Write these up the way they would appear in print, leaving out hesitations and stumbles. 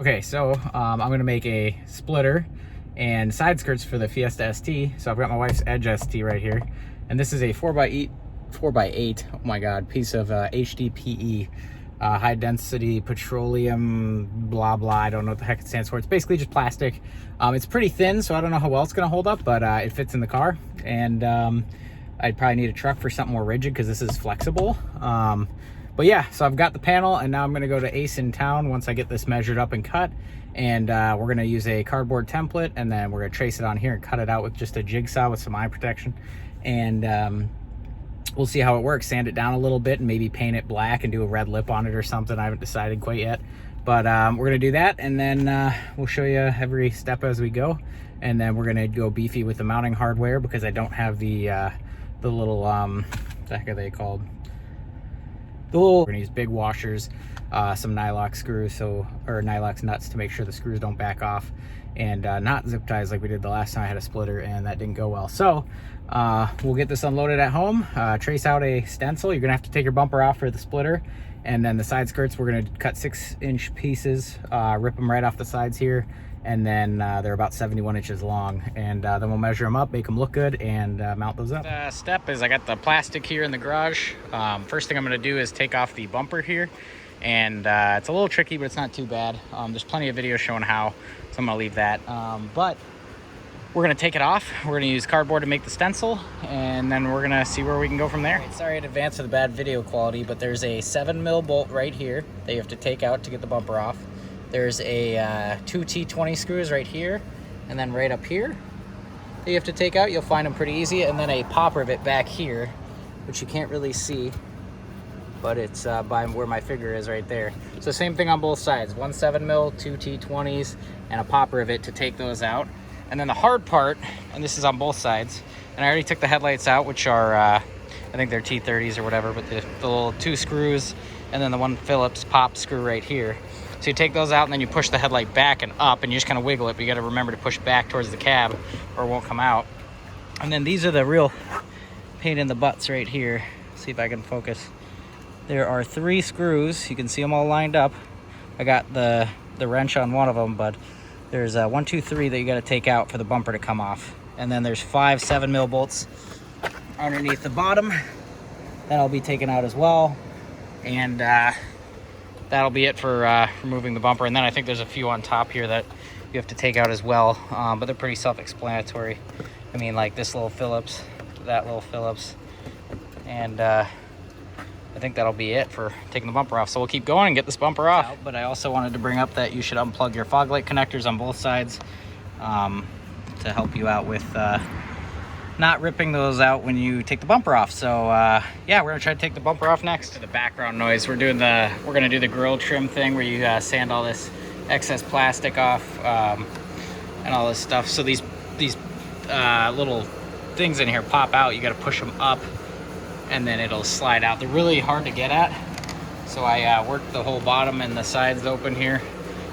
Okay, so I'm gonna make a splitter and side skirts for the Fiesta ST. So I've got my wife's Edge ST right here, and this is a 4x8, oh my god, piece of HDPE, high density petroleum, blah blah. I don't know what the heck it stands for. It's basically just plastic. It's pretty thin, so I don't know how well it's gonna hold up, but it fits in the car, and I'd probably need a truck for something more rigid because this is flexible. But yeah, so I've got the panel, and now I'm gonna go to Ace in town once I get this measured up and cut, and we're gonna use a cardboard template, and then we're gonna trace it on here and cut it out with just a jigsaw with some eye protection, and we'll see how it works. Sand it down a little bit and maybe paint it black and do a red lip on it or something. I haven't decided quite yet, but we're gonna do that, and then we'll show you every step as we go, and then we're gonna go beefy with the mounting hardware because I don't have the little what the heck are they called? We're gonna use big washers, some Nylock screws, or Nylock nuts to make sure the screws don't back off, and not zip ties like we did the last time I had a splitter, and that didn't go well. So we'll get this unloaded at home, trace out a stencil. You're gonna have to take your bumper off for the splitter, and then the side skirts we're gonna cut 6-inch pieces, rip them right off the sides here, and then they're about 71 inches long, and then we'll measure them up, make them look good, and mount those up. Step is I got the plastic here in the garage. First thing I'm going to do is take off the bumper here, and it's a little tricky, but it's not too bad. There's plenty of videos showing how, so I'm going to leave that. But we're going to take it off. We're going to use cardboard to make the stencil, and then we're going to see where we can go from there. Right, sorry in advance for the bad video quality, but there's a 7mm bolt right here that you have to take out to get the bumper off. There's a 2 T20 screws right here, and then right up here that you have to take out. You'll find them pretty easy, and then a pop rivet back here, which you can't really see, but it's by where my finger is right there. So same thing on both sides, 1 7mm, 2 T20s, and a pop rivet to take those out. And then the hard part, and this is on both sides, and I already took the headlights out, which are, I think they're T30s or whatever, but the little 2 screws, and then the 1 Phillips pop screw right here. So you take those out, and then you push the headlight back and up, and you just kind of wiggle it, but you got to remember to push back towards the cab or it won't come out. And then these are the real pain in the butts right here. See if I can focus. There are 3 screws. You can see them all lined up. I got the wrench on one of them, but there's 1, 2, 3 that you got to take out for the bumper to come off. And then there's 5 7mm bolts underneath the bottom. That'll be taken out as well. And that'll be it for removing the bumper. And then I think there's a few on top here that you have to take out as well, but they're pretty self-explanatory. I mean, like this little Phillips, that little Phillips, and I think that'll be it for taking the bumper off. So we'll keep going and get this bumper off. But I also wanted to bring up that you should unplug your fog light connectors on both sides to help you out with not ripping those out when you take the bumper off. So yeah, we're gonna try to take the bumper off next. The background noise, we're gonna do the grill trim thing where you sand all this excess plastic off and all this stuff. So these little things in here pop out. You got to push them up, and then it'll slide out. They're really hard to get at, so I worked the whole bottom and the sides open here,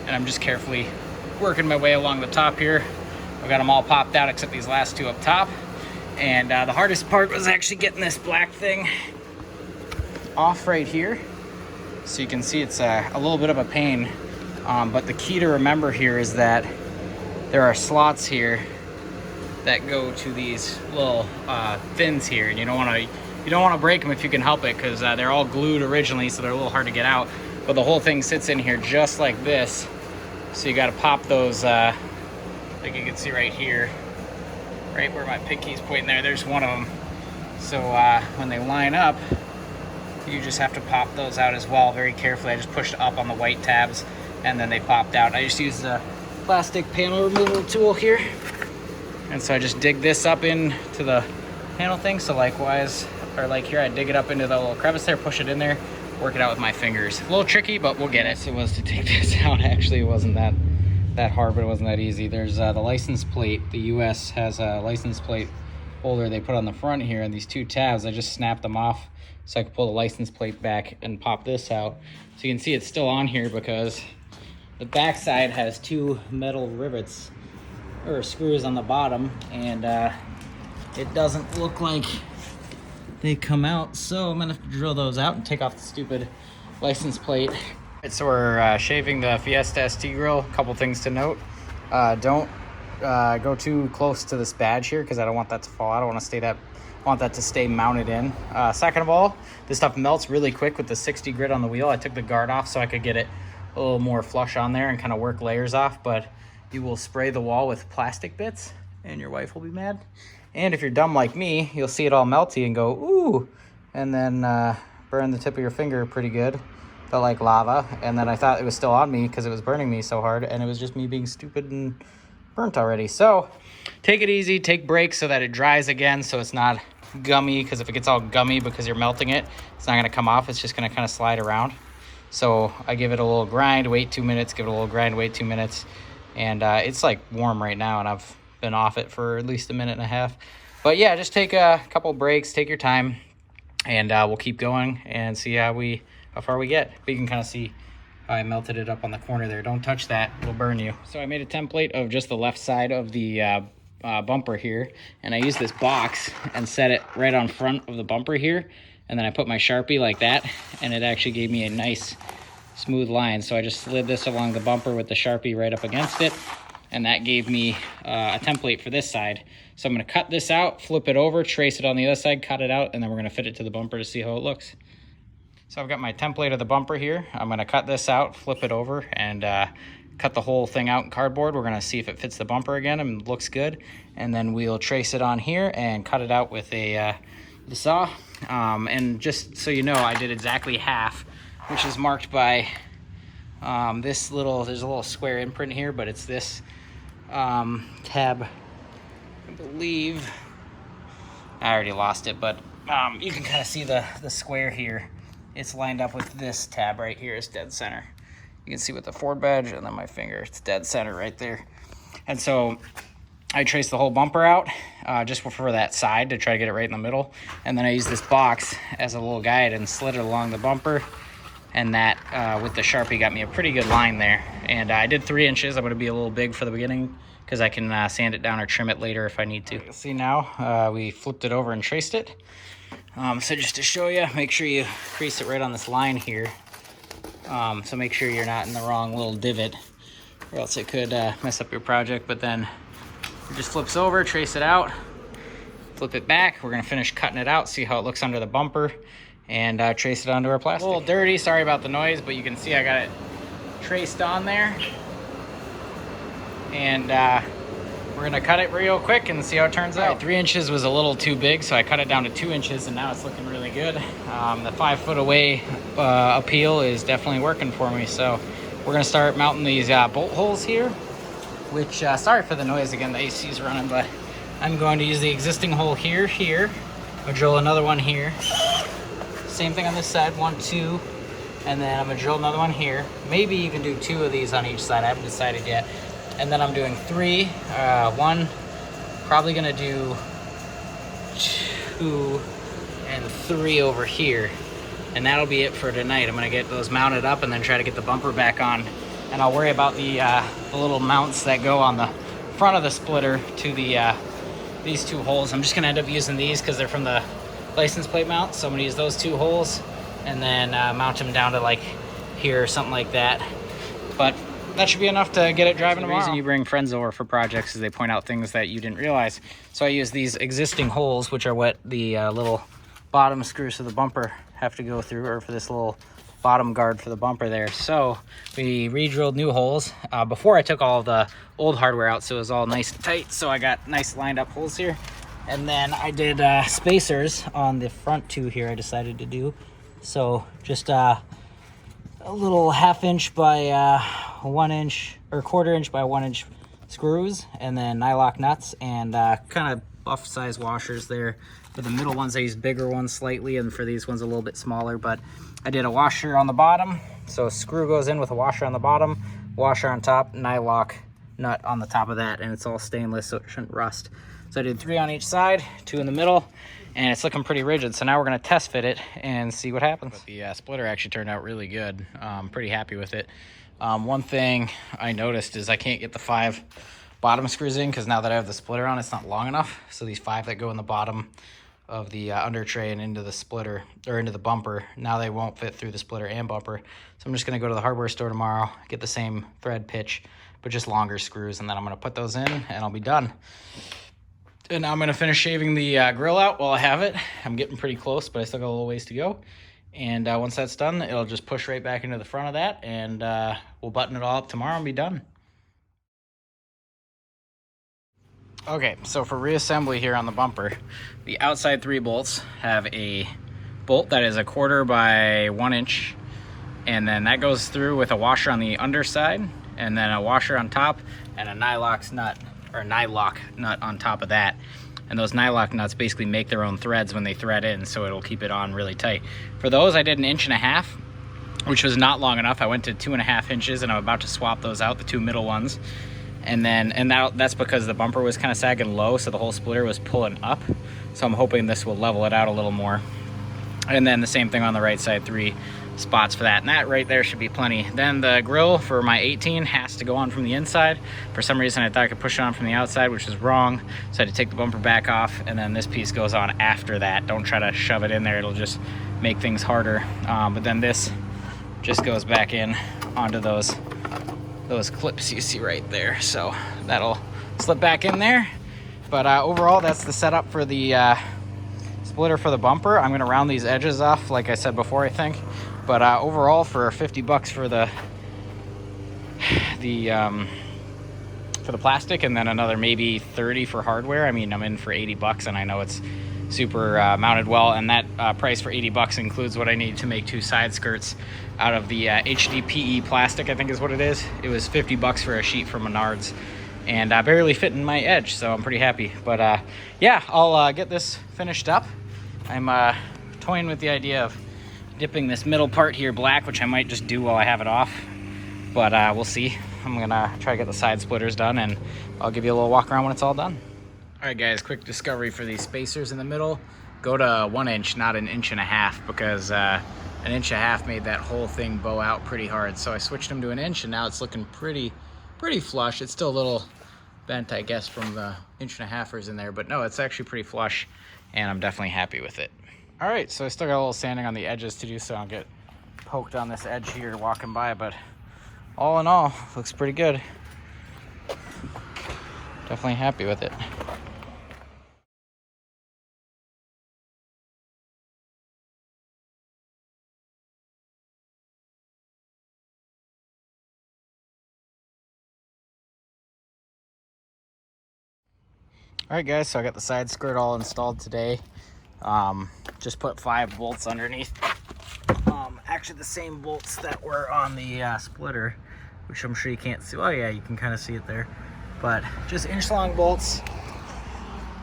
and I'm just carefully working my way along the top here. I've got them all popped out except these last 2 up top. And the hardest part was actually getting this black thing off right here. So you can see it's a little bit of a pain. But the key to remember here is that there are slots here that go to these little fins here, and you don't want to break them if you can help it, because they're all glued originally, so they're a little hard to get out. But the whole thing sits in here just like this. So you got to pop those, like you can see right here. Right where my pinky's pointing there's one of them. So when they line up, you just have to pop those out as well very carefully. I just pushed up on the white tabs, and then they popped out. I just used the plastic panel removal tool here, and so I just dig this up into the panel thing. So likewise, or like here, I dig it up into the little crevice there, push it in there, work it out with my fingers. A little tricky, but we'll get it. It was to take this out. Actually, it wasn't that hard, but it wasn't that easy. There's the license plate. The US has a license plate holder they put on the front here, and these 2 tabs, I just snapped them off so I could pull the license plate back and pop this out. So you can see it's still on here because the back side has 2 metal rivets or screws on the bottom, and it doesn't look like they come out. So I'm gonna have to drill those out and take off the stupid license plate So we're shaving the Fiesta ST grill. A couple things to note. Don't go too close to this badge here because I don't want that to fall out. I want that to stay mounted in. Second of all, this stuff melts really quick with the 60 grit on the wheel. I took the guard off so I could get it a little more flush on there and kind of work layers off, but you will spray the wall with plastic bits and your wife will be mad. And if you're dumb like me, you'll see it all melty and go, ooh, and then burn the tip of your finger pretty good. Felt like lava. And then I thought it was still on me because it was burning me so hard, and it was just me being stupid and burnt already. So take it easy, take breaks so that it dries again, so it's not gummy, because if it gets all gummy because you're melting it, it's not going to come off. It's just going to kind of slide around. So I give it a little grind, wait 2 minutes, give it a little grind, wait 2 minutes. And it's like warm right now, and I've been off it for at least 1.5 minutes. But yeah, just take a couple breaks, take your time, and we'll keep going and see how far we get. But you can kind of see how I melted it up on the corner there. Don't touch that, it'll burn you. So I made a template of just the left side of the bumper here, and I used this box and set it right on front of the bumper here, and then I put my Sharpie like that, and it actually gave me a nice smooth line. So I just slid this along the bumper with the Sharpie right up against it, and that gave me a template for this side. So I'm going to cut this out, flip it over, trace it on the other side, cut it out, and then we're going to fit it to the bumper to see how it looks. So I've got my template of the bumper here. I'm going to cut this out, flip it over, and cut the whole thing out in cardboard. We're going to see if it fits the bumper again and looks good, and then we'll trace it on here and cut it out with the saw. And just so you know, I did exactly half, which is marked by there's a little square imprint here, but it's this tab, I believe. I already lost it, but you can kind of see the square here. It's lined up with this tab right here. It's dead center. You can see with the Ford badge and then my finger, it's dead center right there. And so I traced the whole bumper out just for that side to try to get it right in the middle. And then I used this box as a little guide and slid it along the bumper. And that, with the Sharpie, got me a pretty good line there. And I did 3 inches. I'm going to be a little big for the beginning because I can sand it down or trim it later if I need to. You'll see now, we flipped it over and traced it. So just to show you, make sure you crease it right on this line here. So make sure you're not in the wrong little divot, or else it could mess up your project. But then it just flips over, trace it out, flip it back. We're going to finish cutting it out, see how it looks under the bumper, and trace it onto our plastic. A little dirty, sorry about the noise, but you can see I got it traced on there. And we're gonna cut it real quick and see how it turns out. 3 inches was a little too big, so I cut it down to 2 inches, and now it's looking really good. The 5 foot away appeal is definitely working for me. So we're gonna start mounting these bolt holes here, which, sorry for the noise again, the AC is running, but I'm going to use the existing hole here, I'll drill another one here. Same thing on this side, 1, 2, and then I'm gonna drill another one here. Maybe even do 2 of these on each side, I haven't decided yet. And then I'm doing 3, 1, probably gonna do 2 and 3 over here. And that'll be it for tonight. I'm gonna get those mounted up and then try to get the bumper back on. And I'll worry about the little mounts that go on the front of the splitter to these 2 holes. I'm just gonna end up using these because they're from the license plate mount. So I'm gonna use those 2 holes and then mount them down to like here or something like that. But that should be enough to get it driving tomorrow. The reason you bring friends over for projects is they point out things that you didn't realize. So I use these existing holes, which are what the little bottom screws to the bumper have to go through, or for this little bottom guard for the bumper there. So we re-drilled new holes before I took all the old hardware out, so it was all nice and tight. So I got nice lined up holes here. And then I did spacers on the front 2 here I decided to do. So just a little 1/2 inch by 1 inch, or 1/4 inch by 1 inch screws, and then nylock nuts, and kind of buff size washers there. For the middle ones I used bigger ones slightly, and for these ones a little bit smaller. But I did a washer on the bottom, so a screw goes in with a washer on the bottom, washer on top, nylock nut on the top of that, and it's all stainless so it shouldn't rust. So I did 3 on each side, 2 in the middle, and it's looking pretty rigid. So now we're gonna test fit it and see what happens. But the splitter actually turned out really good. I'm pretty happy with it. One thing I noticed is I can't get the 5 bottom screws in because now that I have the splitter on, it's not long enough. So these 5 that go in the bottom of the under tray and into the splitter, or into the bumper. Now they won't fit through the splitter and bumper. So I'm just gonna go to the hardware store tomorrow, get the same thread pitch, but just longer screws, and then I'm gonna put those in and I'll be done. And now I'm gonna finish shaving the grill out while I have it. I'm getting pretty close, but I still got a little ways to go. And once that's done, it'll just push right back into the front of that, and we'll button it all up tomorrow and be done. Okay, so for reassembly here on the bumper, the outside 3 bolts have a bolt that is 1/4 by 1 inch, and then that goes through with a washer on the underside, and then a washer on top, and a nylock nut, or nylock nut on top of that. And those nylock nuts basically make their own threads when they thread in, so it'll keep it on really tight. For those, I did 1.5 inches, which was not long enough. I went to 2.5 inches, and I'm about to swap those out, the 2 middle ones. And that's because the bumper was kind of sagging low, so the whole splitter was pulling up. So I'm hoping this will level it out a little more. And then the same thing on the right side, 3 spots for that. And that right there should be plenty. Then the grill for my 18 has to go on from the inside. For some reason, I thought I could push it on from the outside, which is wrong. So I had to take the bumper back off, and then this piece goes on after that. Don't try to shove it in there. It'll just make things harder. But then this just goes back in onto those clips you see right there, so that'll slip back in there. But overall, that's the setup for the splitter for the bumper. I'm gonna round these edges off like I said before, I think. But overall, for 50 bucks for the plastic, and then another maybe 30 for hardware, I mean, I'm in for 80 bucks, and I know it's super mounted well, and that price for 80 bucks includes what I need to make 2 side skirts out of the HDPE plastic, I think is what it is. It was 50 bucks for a sheet from Menards, and barely fit in my edge, so I'm pretty happy. But yeah, I'll get this finished up. I'm toying with the idea of dipping this middle part here black, which I might just do while I have it off, but we'll see. I'm gonna try to get the side splitters done, and I'll give you a little walk around when it's all done. All right, guys, quick discovery for these spacers in the middle. Go to 1 inch, not 1.5 inches, because 1.5 inches made that whole thing bow out pretty hard. So I switched them to 1 inch, and now it's looking pretty flush. It's still a little bent, I guess, from the 1.5 inchers in there, but no, it's actually pretty flush, and I'm definitely happy with it. All right, so I still got a little sanding on the edges to do, so I'll get poked on this edge here walking by, but all in all, looks pretty good. Definitely happy with it. All right, guys, so I got the side skirt all installed today. Just put 5 bolts underneath. Actually the same bolts that were on the splitter, which I'm sure you can't see. Oh yeah, you can kind of see it there. But just 1-inch-long bolts,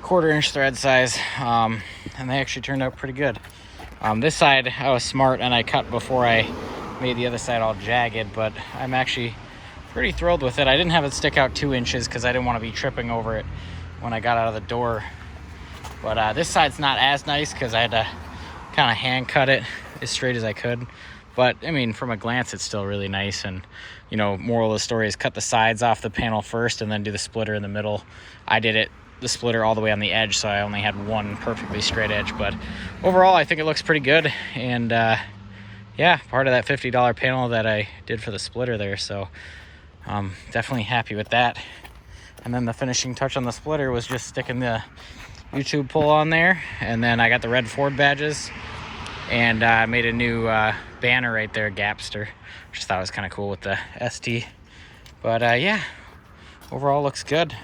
1/4 inch thread size, and they actually turned out pretty good. This side I was smart and I cut before I made the other side all jagged, but I'm actually pretty thrilled with it. I didn't have it stick out 2 inches because I didn't want to be tripping over it when I got out of the door. But this side's not as nice because I had to kind of hand cut it as straight as I could. But I mean, from a glance, it's still really nice. And you know, moral of the story is cut the sides off the panel first and then do the splitter in the middle. I did the splitter all the way on the edge, so I only had one perfectly straight edge. But overall, I think it looks pretty good. And yeah, part of that $50 panel that I did for the splitter there. So definitely happy with that. And then the finishing touch on the splitter was just sticking the YouTube pull on there, and then I got the red Ford badges, and I made a new banner right there, Gapster. Just thought it was kind of cool with the ST. But yeah, overall looks good.